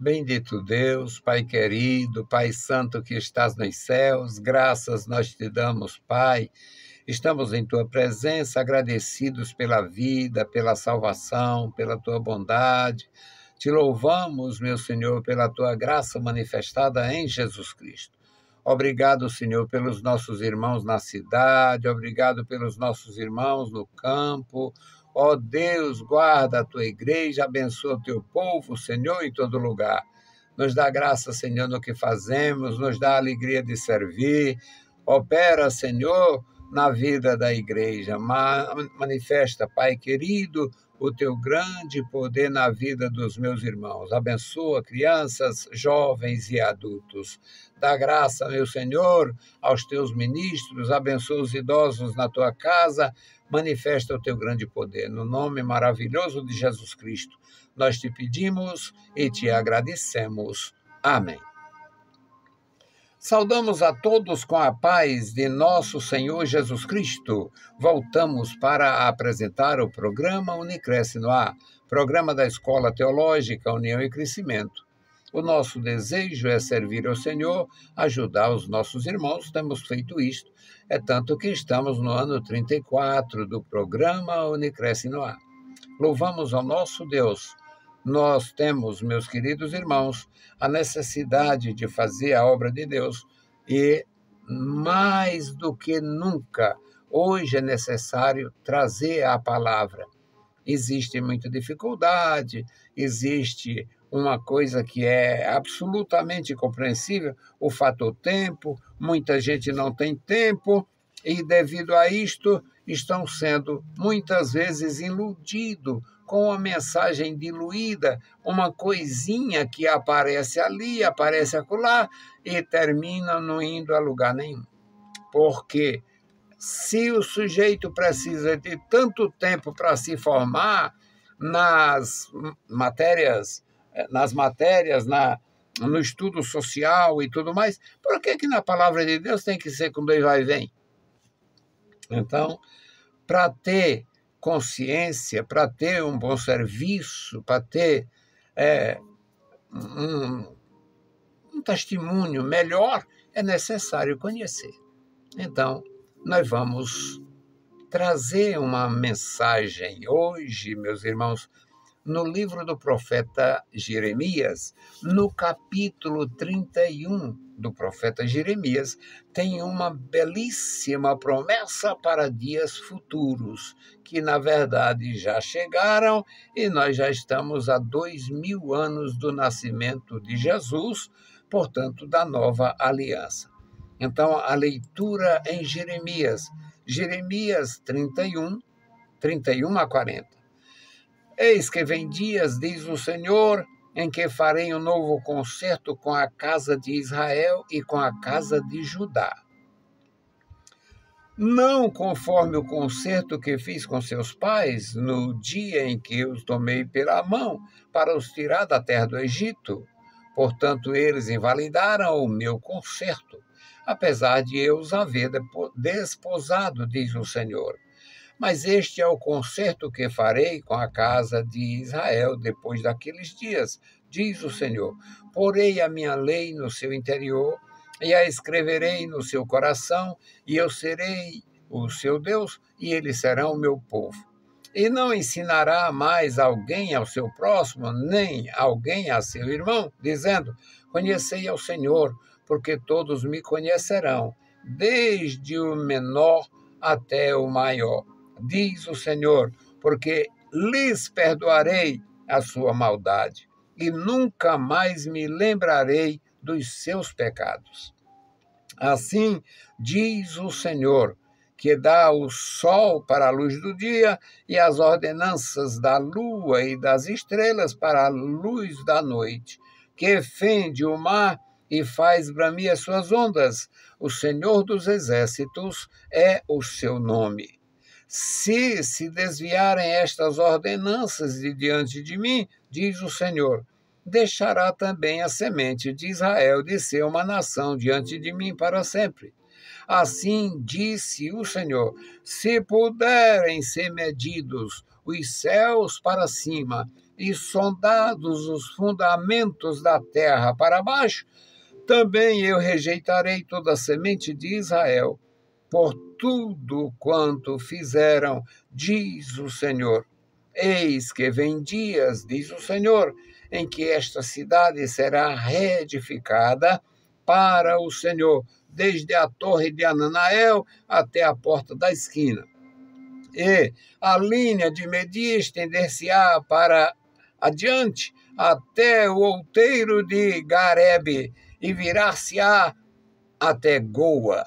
Bendito Deus, Pai querido, Pai santo que estás nos céus, graças nós te damos, Pai. Estamos em tua presença, agradecidos pela vida, pela salvação, pela tua bondade. Te louvamos, meu Senhor, pela tua graça manifestada em Jesus Cristo. Obrigado, Senhor, pelos nossos irmãos na cidade, obrigado pelos nossos irmãos no campo. Ó Deus, guarda a tua igreja, abençoa o teu povo, Senhor, em todo lugar. Nos dá graça, Senhor, no que fazemos, nos dá a alegria de servir. Opera, Senhor, na vida da igreja. Manifesta, Pai querido, o teu grande poder na vida dos meus irmãos. Abençoa crianças, jovens e adultos. Dá graça, meu Senhor, aos teus ministros, abençoa os idosos na tua casa, manifesta o teu grande poder. No nome maravilhoso de Jesus Cristo, nós te pedimos e te agradecemos. Amém. Saudamos a todos com a paz de nosso Senhor Jesus Cristo. Voltamos para apresentar o programa Unicresce no Ar, programa da Escola Teológica União e Crescimento. O nosso desejo é servir ao Senhor, ajudar os nossos irmãos, temos feito isto. É tanto que estamos no ano 34 do programa Unicresce no Ar. Louvamos ao nosso Deus. Nós temos, meus queridos irmãos, a necessidade de fazer a obra de Deus e, mais do que nunca, hoje é necessário trazer a palavra. Existe muita dificuldade, existe uma coisa que é absolutamente compreensível, o fator tempo, muita gente não tem tempo e, devido a isto, estão sendo muitas vezes iludidos com uma mensagem diluída, uma coisinha que aparece ali, aparece acolá e termina não indo a lugar nenhum. Porque se o sujeito precisa de tanto tempo para se formar nas matérias, no estudo social e tudo mais, por que na palavra de Deus tem que ser com dois vai e vem? Então, para ter consciência, para ter um bom serviço, para ter um testemunho melhor, é necessário conhecer. Então, nós vamos trazer uma mensagem hoje, meus irmãos, no livro do profeta Jeremias, no capítulo 31 do profeta Jeremias, tem uma belíssima promessa para dias futuros, que na verdade já chegaram e nós já estamos há 2000 anos do nascimento de Jesus, portanto, da nova aliança. Então, a leitura em Jeremias 31, 31 a 40. Eis que vem dias, diz o Senhor, em que farei um novo concerto com a casa de Israel e com a casa de Judá. Não conforme o concerto que fiz com seus pais no dia em que os tomei pela mão para os tirar da terra do Egito. Portanto, eles invalidaram o meu concerto, apesar de eu os haver desposado, diz o Senhor. Mas este é o concerto que farei com a casa de Israel depois daqueles dias, diz o Senhor. Porei a minha lei no seu interior e a escreverei no seu coração, e eu serei o seu Deus, e eles serão o meu povo. E não ensinará mais alguém ao seu próximo, nem alguém a seu irmão, dizendo, conhecei ao Senhor, porque todos me conhecerão, desde o menor até o maior. Diz o Senhor, porque lhes perdoarei a sua maldade, e nunca mais me lembrarei dos seus pecados. Assim diz o Senhor, que dá o sol para a luz do dia e as ordenanças da lua e das estrelas para a luz da noite, que fende o mar e faz bramir as suas ondas. O Senhor dos exércitos é o seu nome. Se desviarem estas ordenanças de diante de mim, diz o Senhor, deixará também a semente de Israel de ser uma nação diante de mim para sempre. Assim disse o Senhor, se puderem ser medidos os céus para cima e sondados os fundamentos da terra para baixo, também eu rejeitarei toda a semente de Israel, por tudo quanto fizeram, diz o Senhor. Eis que vem dias, diz o Senhor, em que esta cidade será reedificada para o Senhor, desde a torre de Ananael até a porta da esquina. E a linha de medir estender-se-á para adiante até o outeiro de Garebe e virar-se-á até Goa.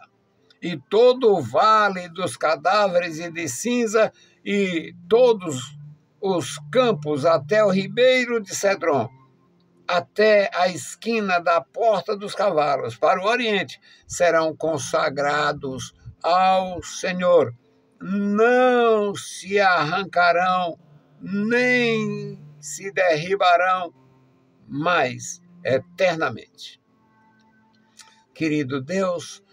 E todo o vale dos cadáveres e de cinza e todos os campos até o ribeiro de Cedron, até a esquina da porta dos cavalos, para o oriente, serão consagrados ao Senhor. Não se arrancarão, nem se derribarão, mas eternamente. Querido Deus,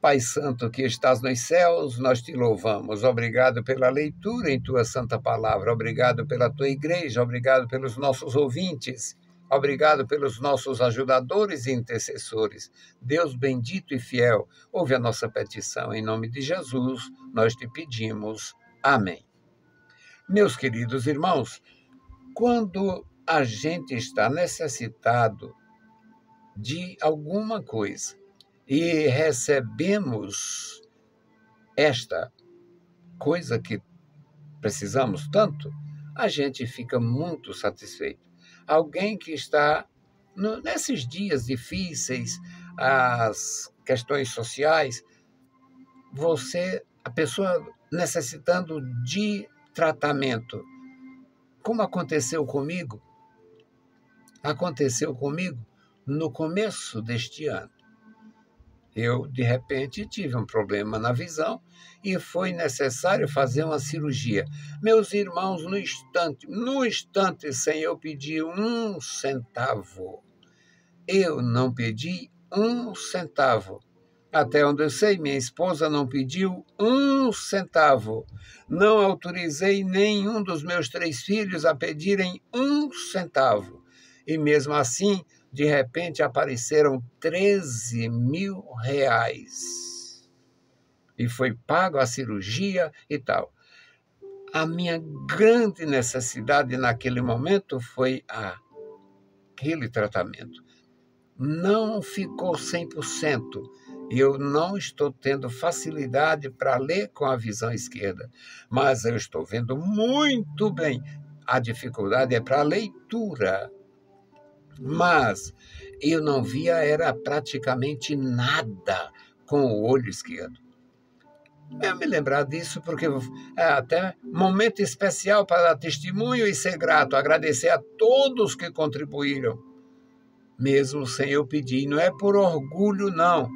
Pai Santo que estás nos céus, nós te louvamos. Obrigado pela leitura em tua santa palavra. Obrigado pela tua igreja. Obrigado pelos nossos ouvintes. Obrigado pelos nossos ajudadores e intercessores. Deus bendito e fiel, ouve a nossa petição. Em nome de Jesus, nós te pedimos. Amém. Meus queridos irmãos, quando a gente está necessitado de alguma coisa e recebemos esta coisa que precisamos tanto, a gente fica muito satisfeito. Alguém que está nesses dias difíceis, as questões sociais, a pessoa necessitando de tratamento, como aconteceu comigo no começo deste ano. Eu, de repente, tive um problema na visão e foi necessário fazer uma cirurgia. Meus irmãos, no instante, sem eu pedir um centavo, eu não pedi um centavo. Até onde eu sei, minha esposa não pediu um centavo. Não autorizei nenhum dos meus 3 filhos a pedirem um centavo. E mesmo assim, de repente apareceram R$13.000 e foi pago a cirurgia e tal. A minha grande necessidade naquele momento foi aquele tratamento. Não ficou 100%. Eu não estou tendo facilidade para ler com a visão esquerda, mas eu estou vendo muito bem. A dificuldade é para a leitura. Mas eu não via era praticamente nada com o olho esquerdo. Eu me lembrar disso porque é até momento especial para dar testemunho e ser grato, agradecer a todos que contribuíram, mesmo sem eu pedir. Não é por orgulho, não,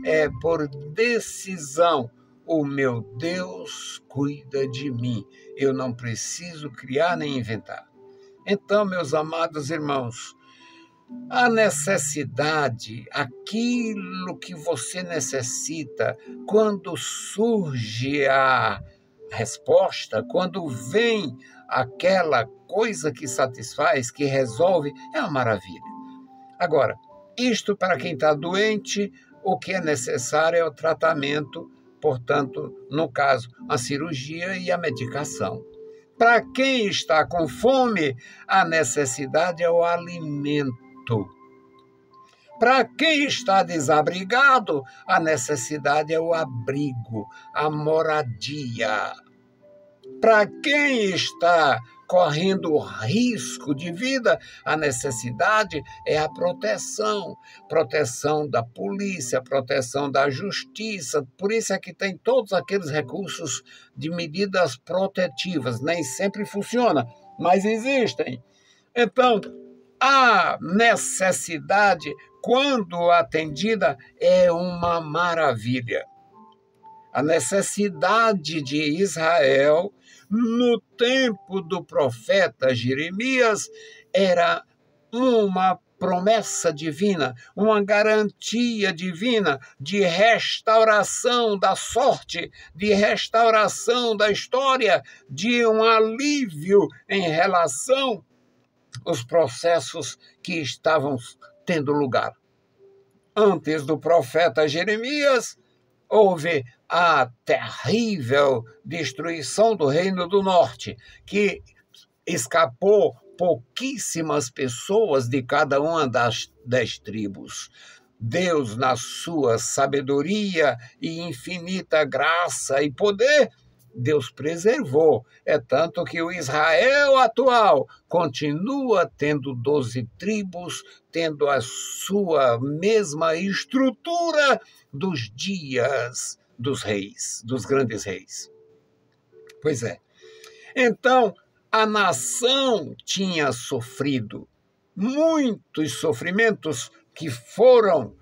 é por decisão. O meu Deus cuida de mim, eu não preciso criar nem inventar. Então, meus amados irmãos, a necessidade, aquilo que você necessita, quando surge a resposta, quando vem aquela coisa que satisfaz, que resolve, é uma maravilha. Agora, isto para quem está doente, o que é necessário é o tratamento, portanto, no caso, a cirurgia e a medicação. Para quem está com fome, a necessidade é o alimento. Para quem está desabrigado, a necessidade é o abrigo, a moradia. Para quem está correndo risco de vida, a necessidade é a proteção. Proteção da polícia, proteção da justiça. Por isso é que tem todos aqueles recursos de medidas protetivas. Nem sempre funciona, mas existem. Então, a necessidade, quando atendida, é uma maravilha. A necessidade de Israel, no tempo do profeta Jeremias, era uma promessa divina, uma garantia divina de restauração da sorte, de restauração da história, de um alívio em relação os processos que estavam tendo lugar. Antes do profeta Jeremias, houve a terrível destruição do Reino do Norte, que escapou pouquíssimas pessoas de cada uma das 10 tribos. Deus, na sua sabedoria e infinita graça e poder, Deus preservou. É tanto que o Israel atual continua tendo 12 tribos, tendo a sua mesma estrutura dos dias dos reis, dos grandes reis. Pois é. Então, a nação tinha sofrido muitos sofrimentos que foram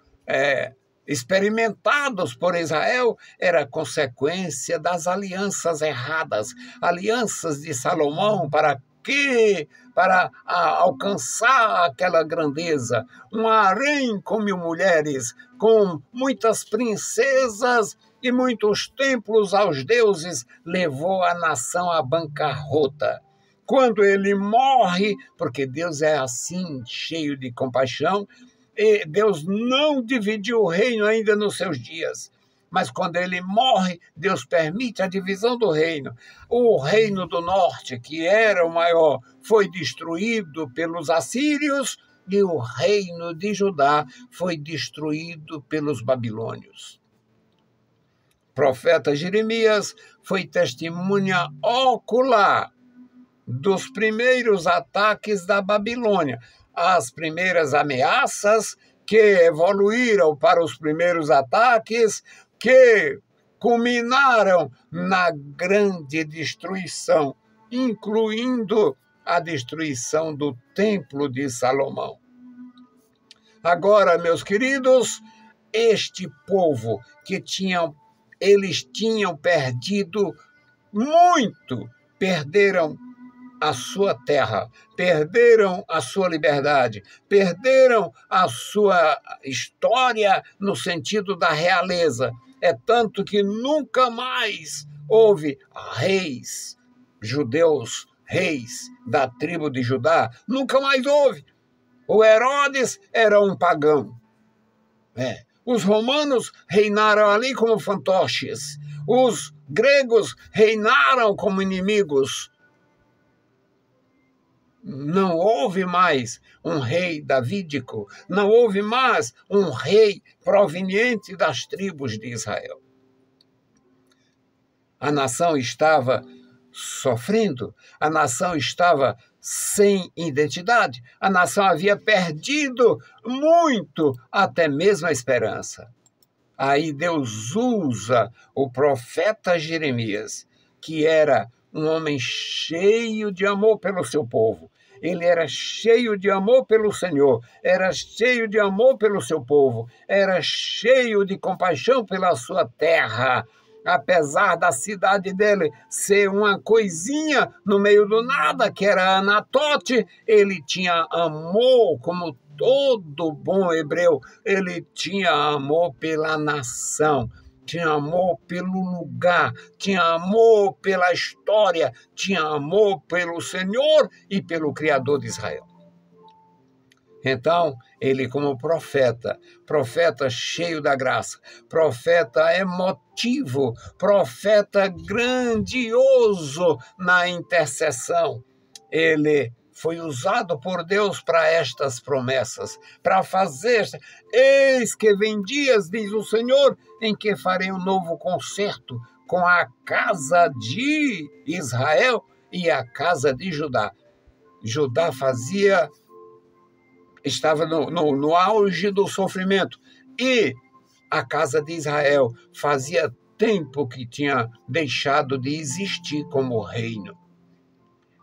experimentados por Israel, era consequência das alianças erradas, alianças de Salomão. Para quê? Para alcançar aquela grandeza. Um harém com 1000 mulheres, com muitas princesas e muitos templos aos deuses, levou a nação à bancarrota. Quando ele morre, porque Deus é assim, cheio de compaixão, e Deus não dividiu o reino ainda nos seus dias. Mas quando ele morre, Deus permite a divisão do reino. O reino do norte, que era o maior, foi destruído pelos assírios, e o reino de Judá foi destruído pelos babilônios. O profeta Jeremias foi testemunha ocular dos primeiros ataques da Babilônia, as primeiras ameaças que evoluíram para os primeiros ataques, que culminaram na grande destruição, incluindo a destruição do Templo de Salomão. Agora, meus queridos, este povo eles tinham perdido muito, perderam a sua terra, perderam a sua liberdade, perderam a sua história no sentido da realeza. É tanto que nunca mais houve reis judeus, reis da tribo de Judá, nunca mais houve. O Herodes era um pagão. Os romanos reinaram ali como fantoches. Os gregos reinaram como inimigos. Não houve mais um rei davídico, não houve mais um rei proveniente das tribos de Israel. A nação estava sofrendo, a nação estava sem identidade, a nação havia perdido muito, até mesmo a esperança. Aí Deus usa o profeta Jeremias, que era um homem cheio de amor pelo seu povo. Ele era cheio de amor pelo Senhor, era cheio de amor pelo seu povo, era cheio de compaixão pela sua terra. Apesar da cidade dele ser uma coisinha no meio do nada, que era Anatote, ele tinha amor, como todo bom hebreu, ele tinha amor pela nação, tinha amor pelo lugar, tinha amor pela história, tinha amor pelo Senhor e pelo Criador de Israel. Então, ele como profeta cheio da graça, profeta emotivo, profeta grandioso na intercessão, ele foi usado por Deus para estas promessas, para fazer. Eis que vem dias, diz o Senhor, em que farei um novo concerto com a casa de Israel e a casa de Judá. Judá estava no auge do sofrimento, e a casa de Israel fazia tempo que tinha deixado de existir como reino.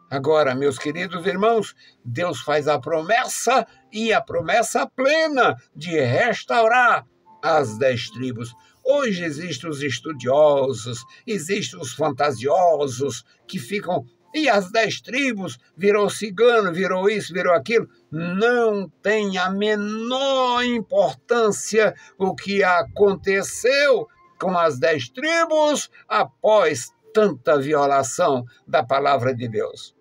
Agora, meus queridos irmãos, Deus faz a promessa, e a promessa plena, de restaurar as 10 tribos. Hoje existem os estudiosos, existem os fantasiosos, que ficam... E as 10 tribos, virou cigano, virou isso, virou aquilo. Não tem a menor importância o que aconteceu com as 10 tribos após tanta violação da palavra de Deus.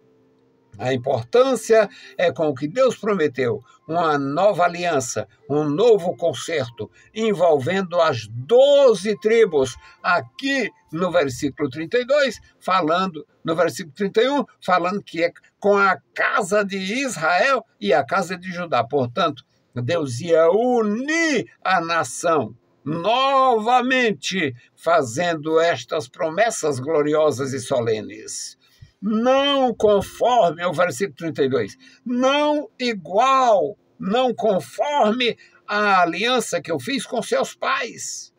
A importância é com o que Deus prometeu, uma nova aliança, um novo concerto, envolvendo as 12 tribos. Aqui no versículo 32, falando, no versículo 31, falando que é com a casa de Israel e a casa de Judá. Portanto, Deus ia unir a nação novamente, fazendo estas promessas gloriosas e solenes. Não conforme, é o versículo 32, não igual, não conforme a aliança que eu fiz com seus pais,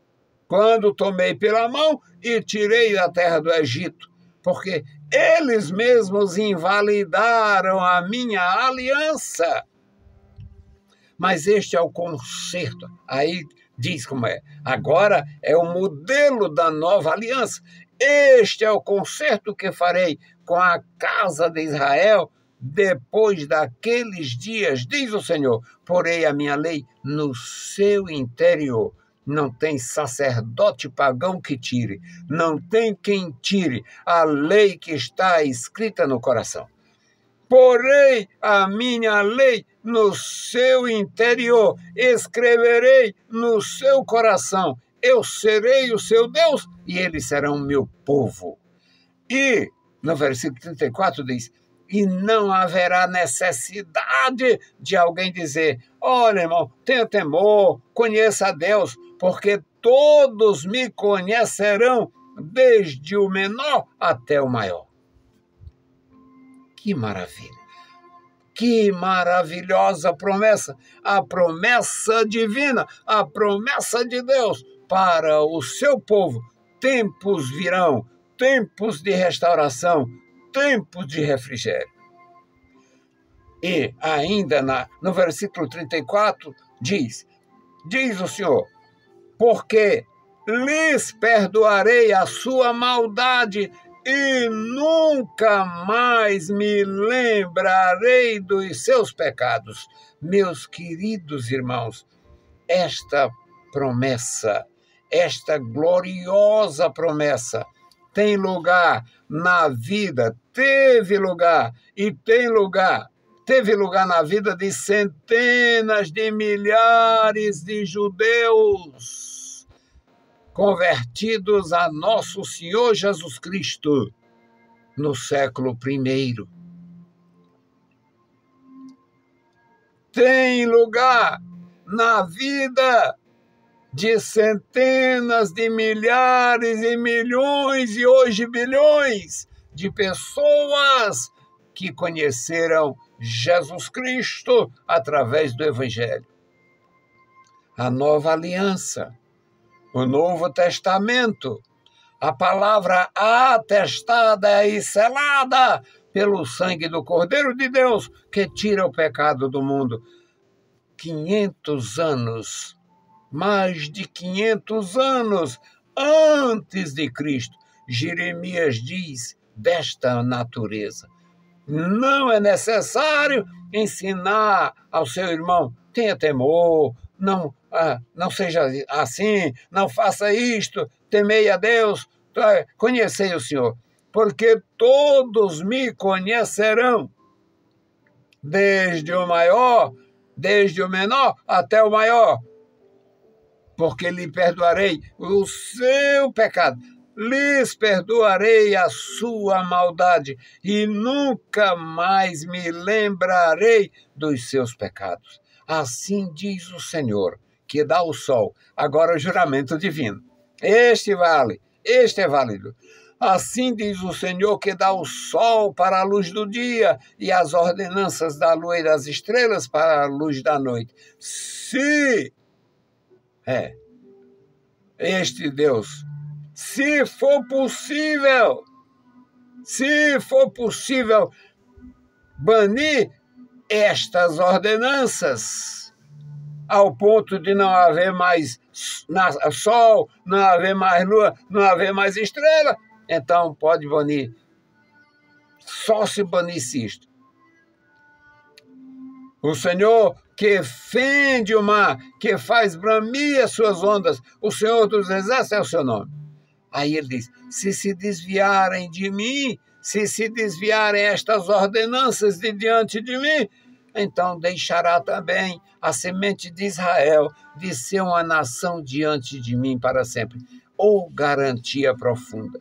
quando tomei pela mão e tirei da terra do Egito, porque eles mesmos invalidaram a minha aliança. Mas este é o concerto. Aí diz como é. Agora é o modelo da nova aliança. Este é o concerto que farei com a casa de Israel depois daqueles dias, diz o Senhor. Porei a minha lei no seu interior. Não tem sacerdote pagão que tire. Não tem quem tire a lei que está escrita no coração. Porei a minha lei no seu interior, escreverei no seu coração. Eu serei o seu Deus e eles serão meu povo. E no versículo 34 diz, e não haverá necessidade de alguém dizer, olha, irmão, tenha temor, conheça a Deus, porque todos me conhecerão, desde o menor até o maior. Que maravilha! Que maravilhosa promessa! A promessa divina, a promessa de Deus para o seu povo. Tempos virão, tempos de restauração, tempos de refrigério. E ainda no versículo 34 diz o Senhor, porque lhes perdoarei a sua maldade e nunca mais me lembrarei dos seus pecados. Meus queridos irmãos, esta promessa, esta gloriosa promessa, tem lugar na vida, teve lugar na vida de centenas de milhares de judeus convertidos a nosso Senhor Jesus Cristo no século I. Tem lugar na vida de centenas de milhares e milhões e hoje bilhões de pessoas que conheceram Jesus Cristo através do Evangelho. A nova aliança, o Novo Testamento, a palavra atestada e selada pelo sangue do Cordeiro de Deus, que tira o pecado do mundo. 500 anos, mais de 500 anos antes de Cristo, Jeremias diz desta natureza. Não é necessário ensinar ao seu irmão, tenha temor, não seja assim, não faça isto, temei a Deus, conhecei o Senhor, porque todos me conhecerão, desde o menor até o maior, porque lhe perdoarei o seu pecado, lhes perdoarei a sua maldade e nunca mais me lembrarei dos seus pecados. Assim diz o Senhor, que dá o sol. Agora o juramento divino. Este é válido. Assim diz o Senhor, que dá o sol para a luz do dia e as ordenanças da lua e das estrelas para a luz da noite. Este Deus, se for possível banir estas ordenanças, ao ponto de não haver mais sol, não haver mais lua, não haver mais estrela, então pode banir. Só se banisse isto. O Senhor que fende o mar, que faz bramir as suas ondas, o Senhor dos exércitos é o seu nome. Aí ele diz, se desviarem de mim, se desviarem estas ordenanças de diante de mim, então deixará também a semente de Israel de ser uma nação diante de mim para sempre. Ou garantia profunda.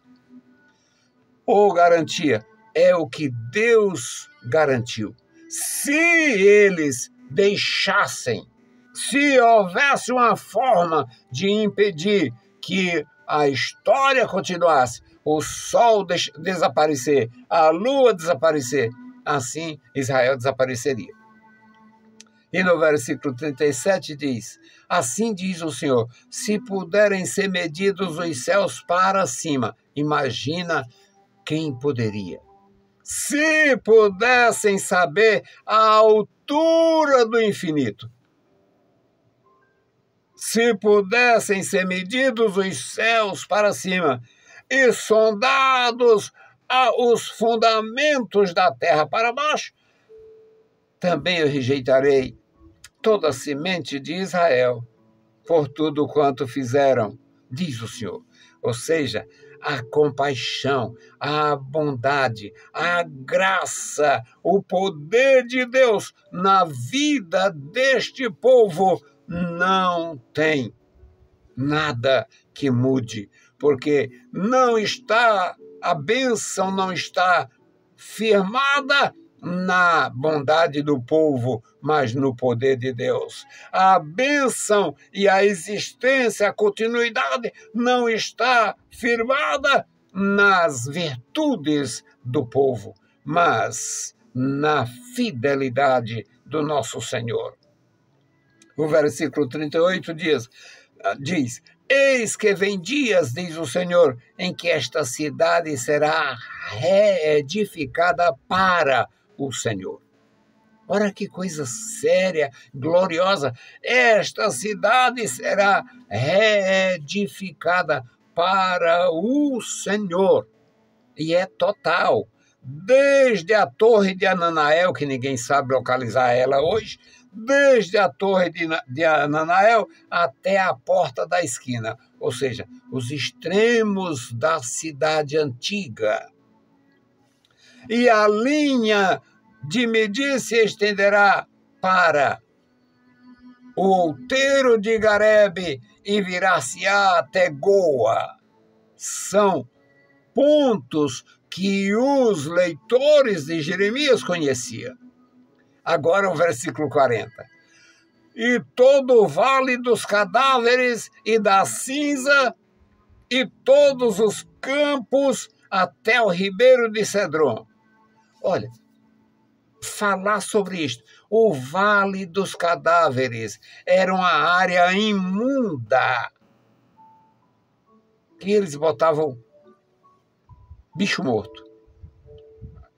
Ou garantia é o que Deus garantiu. Se eles deixassem, se houvesse uma forma de impedir que a história continuasse, o sol desaparecer, a lua desaparecer, assim Israel desapareceria. E no versículo 37 diz: assim diz o Senhor, se puderem ser medidos os céus para cima, imagina quem poderia. Se pudessem saber a altura do infinito, se pudessem ser medidos os céus para cima e sondados os fundamentos da terra para baixo, também eu rejeitarei toda a semente de Israel por tudo quanto fizeram, diz o Senhor. Ou seja, a compaixão, a bondade, a graça, o poder de Deus na vida deste povo não tem nada que mude, porque a bênção não está firmada na bondade do povo, mas no poder de Deus. A bênção e a existência, a continuidade não está firmada nas virtudes do povo, mas na fidelidade do nosso Senhor. O versículo 38 diz: eis que vem dias, diz o Senhor, em que esta cidade será reedificada para o Senhor. Ora, que coisa séria, gloriosa. Esta cidade será reedificada para o Senhor. E é total. Desde a torre de Ananael, que ninguém sabe localizar ela hoje, desde a torre de Ananael até a porta da esquina, ou seja, os extremos da cidade antiga. E a linha de medir se estenderá para o outeiro de Garebe e virar-se-á até Goa. São pontos que os leitores de Jeremias conheciam. Agora o versículo 40. E todo o vale dos cadáveres e da cinza, e todos os campos até o ribeiro de Cedron. Olha, falar sobre isto. O vale dos cadáveres era uma área imunda que eles botavam bicho morto.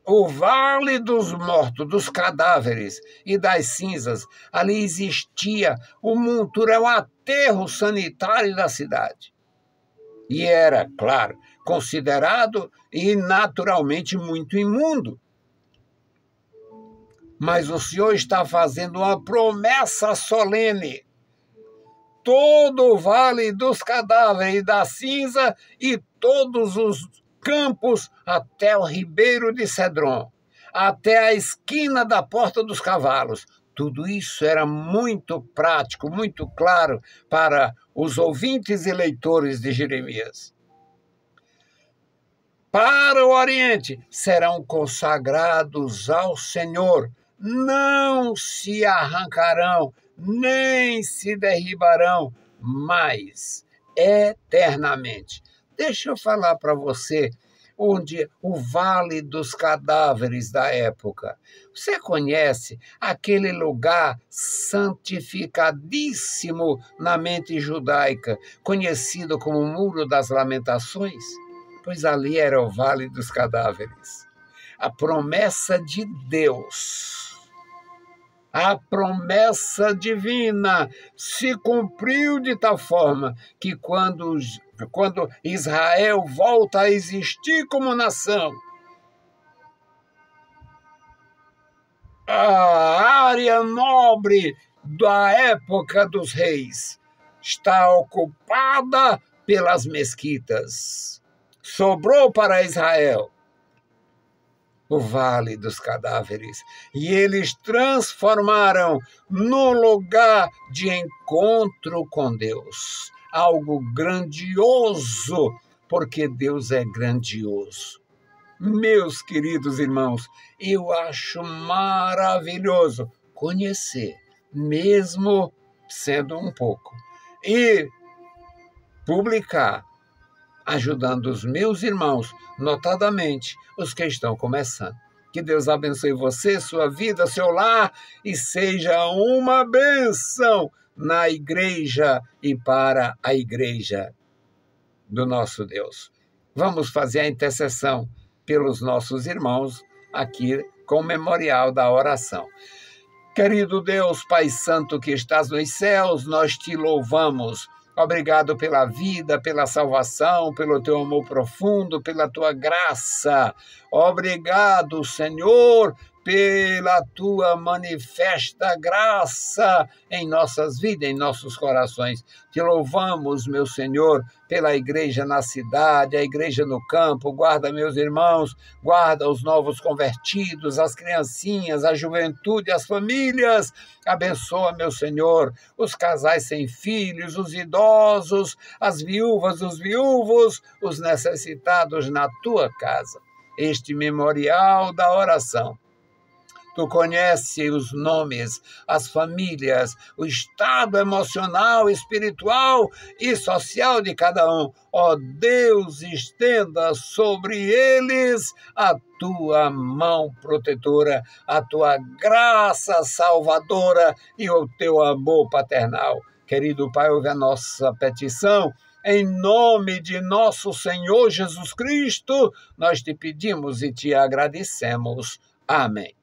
O vale dos mortos, dos cadáveres e das cinzas, ali existia o montura, o aterro sanitário da cidade. E era, claro, considerado e naturalmente muito imundo. Mas o Senhor está fazendo uma promessa solene. Todo o vale dos cadáveres e da cinza e todos os campos até o ribeiro de Cedron, até a esquina da porta dos cavalos. Tudo isso era muito prático, muito claro para os ouvintes e leitores de Jeremias. Para o Oriente serão consagrados ao Senhor, não se arrancarão, nem se derribarão, mas eternamente. Deixa eu falar para você onde o Vale dos Cadáveres da época. Você conhece aquele lugar santificadíssimo na mente judaica, conhecido como Muro das Lamentações? Pois ali era o Vale dos Cadáveres. A promessa de Deus, a promessa divina se cumpriu de tal forma que quando Israel volta a existir como nação, a área nobre da época dos reis está ocupada pelas mesquitas. Sobrou para Israel o vale dos cadáveres, e eles transformaram no lugar de encontro com Deus. Algo grandioso, porque Deus é grandioso. Meus queridos irmãos, eu acho maravilhoso conhecer, mesmo sendo um pouco, e publicar, ajudando os meus irmãos, notadamente os que estão começando. Que Deus abençoe você, sua vida, seu lar, e seja uma bênção na igreja e para a igreja do nosso Deus. Vamos fazer a intercessão pelos nossos irmãos aqui com o memorial da oração. Querido Deus, Pai Santo que estás nos céus, nós te louvamos. Obrigado pela vida, pela salvação, pelo teu amor profundo, pela tua graça. Obrigado, Senhor, pela tua manifesta graça em nossas vidas, em nossos corações. Te louvamos, meu Senhor, pela igreja na cidade, a igreja no campo. Guarda meus irmãos, guarda os novos convertidos, as criancinhas, a juventude, as famílias. Abençoa, meu Senhor, os casais sem filhos, os idosos, as viúvas, os viúvos, os necessitados na tua casa. Este memorial da oração. Tu conheces os nomes, as famílias, o estado emocional, espiritual e social de cada um. Ó Deus, estenda sobre eles a tua mão protetora, a tua graça salvadora e o teu amor paternal. Querido Pai, ouve a nossa petição. Em nome de nosso Senhor Jesus Cristo, nós te pedimos e te agradecemos. Amém.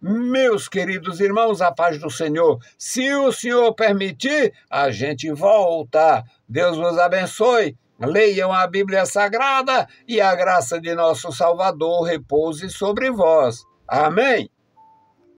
Meus queridos irmãos, a paz do Senhor. Se o Senhor permitir, a gente volta. Deus vos abençoe. Leiam a Bíblia Sagrada e a graça de nosso Salvador repouse sobre vós. Amém.